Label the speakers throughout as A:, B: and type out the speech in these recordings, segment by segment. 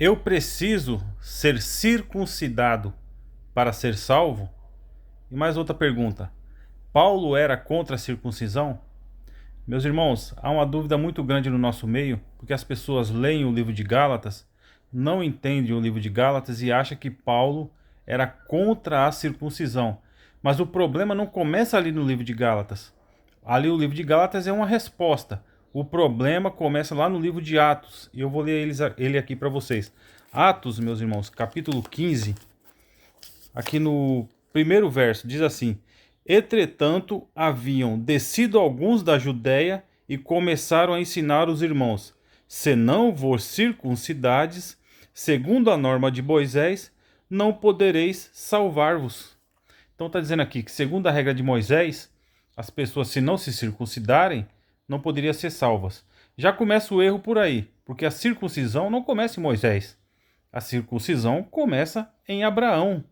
A: Eu preciso ser circuncidado para ser salvo? E mais outra pergunta. Paulo era contra a circuncisão? Meus irmãos, há uma dúvida muito grande no nosso meio, porque as pessoas leem o livro de Gálatas, não entendem o livro de Gálatas e acham que Paulo era contra a circuncisão. Mas o problema não começa ali no livro de Gálatas. Ali o livro de Gálatas é uma resposta. O problema começa lá no livro de Atos. E eu vou ler ele aqui para vocês. Atos, meus irmãos, capítulo 15. Aqui no primeiro verso, diz assim: Entretanto, haviam descido alguns da Judéia e começaram a ensinar os irmãos: se não vos circuncidades, segundo a norma de Moisés, não podereis salvar-vos. Então está dizendo aqui que, segundo a regra de Moisés, as pessoas, se não se circuncidarem, não poderiam ser salvas. Já começa o erro por aí, porque a circuncisão não começa em Moisés. A circuncisão começa em Abraão.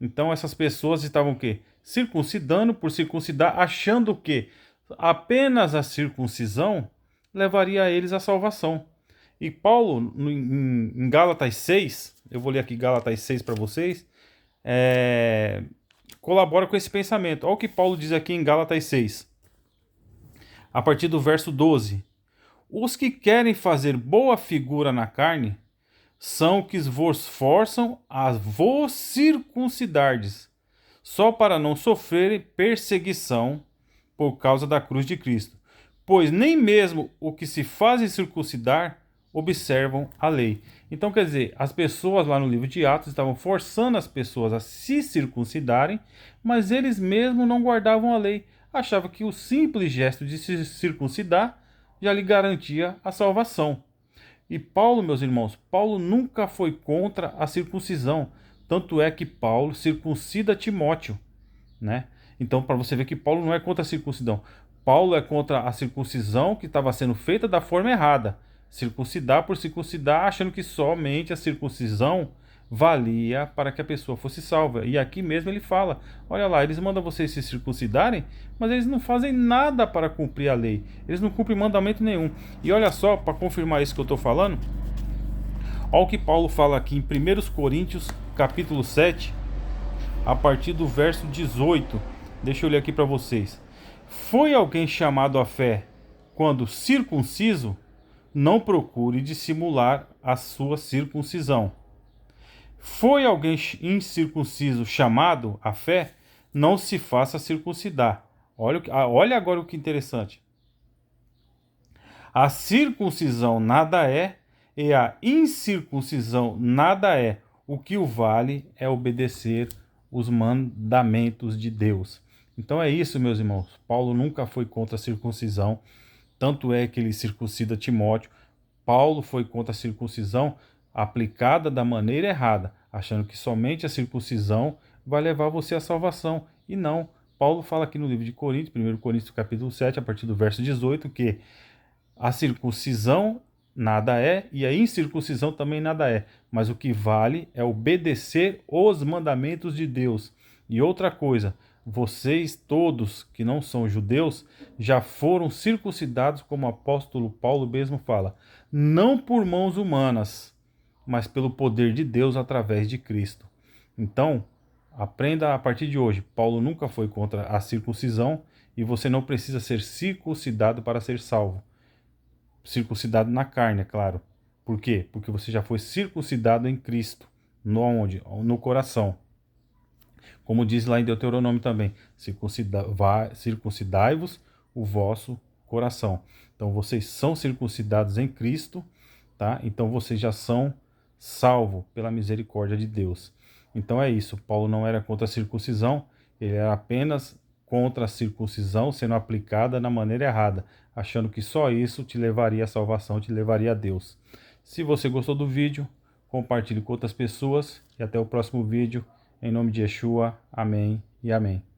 A: Então essas pessoas estavam o quê? Circuncidando por circuncidar, achando que apenas a circuncisão levaria eles à salvação. E Paulo, em Gálatas 6, eu vou ler aqui Gálatas 6 para vocês, colabora com esse pensamento. Olha o que Paulo diz aqui em Gálatas 6, a partir do verso 12. Os que querem fazer boa figura na carne são que vos forçam a vos circuncidardes, só para não sofrerem perseguição por causa da cruz de Cristo. Pois nem mesmo o que se fazem circuncidar observam a lei. Então, quer dizer, as pessoas lá no livro de Atos estavam forçando as pessoas a se circuncidarem, mas eles mesmos não guardavam a lei. Achavam que o simples gesto de se circuncidar já lhe garantia a salvação. E Paulo, meus irmãos, Paulo nunca foi contra a circuncisão. Tanto é que Paulo circuncida Timóteo, né? Então, para você ver que Paulo não é contra a circuncisão. Paulo é contra a circuncisão que estava sendo feita da forma errada. Circuncidar por circuncidar, achando que somente a circuncisão valia para que a pessoa fosse salva. E aqui mesmo ele fala, olha lá, eles mandam vocês se circuncidarem, mas eles não fazem nada para cumprir a lei. Eles não cumprem mandamento nenhum. E olha só, para confirmar isso que eu estou falando, olha o que Paulo fala aqui em 1 Coríntios, capítulo 7, a partir do verso 18. Deixa eu ler aqui para vocês. Foi alguém chamado à fé quando circunciso? Não procure dissimular a sua circuncisão. Foi alguém incircunciso chamado à fé? Não se faça circuncidar. Olha agora o que interessante. A circuncisão nada é, e a incircuncisão nada é. O que o vale é obedecer os mandamentos de Deus. Então é isso, meus irmãos. Paulo nunca foi contra a circuncisão. Tanto é que ele circuncida Timóteo. Paulo foi contra a circuncisão aplicada da maneira errada, achando que somente a circuncisão vai levar você à salvação. E não. Paulo fala aqui no livro de Coríntios, 1 Coríntios capítulo 7, a partir do verso 18, que a circuncisão nada é e a incircuncisão também nada é, mas o que vale é obedecer os mandamentos de Deus. E outra coisa, vocês todos que não são judeus já foram circuncidados, como o apóstolo Paulo mesmo fala, não por mãos humanas, mas pelo poder de Deus através de Cristo. Então, aprenda a partir de hoje, Paulo nunca foi contra a circuncisão e você não precisa ser circuncidado para ser salvo. Circuncidado na carne, é claro. Por quê? Porque você já foi circuncidado em Cristo. Onde? No coração. Como diz lá em Deuteronômio também, circuncidai-vos o vosso coração. Então vocês são circuncidados em Cristo, tá? Então vocês já são salvos pela misericórdia de Deus. Então é isso, Paulo não era contra a circuncisão, ele era apenas contra a circuncisão sendo aplicada na maneira errada, achando que só isso te levaria à salvação, te levaria a Deus. Se você gostou do vídeo, compartilhe com outras pessoas e até o próximo vídeo. Em nome de Yeshua, amém e amém.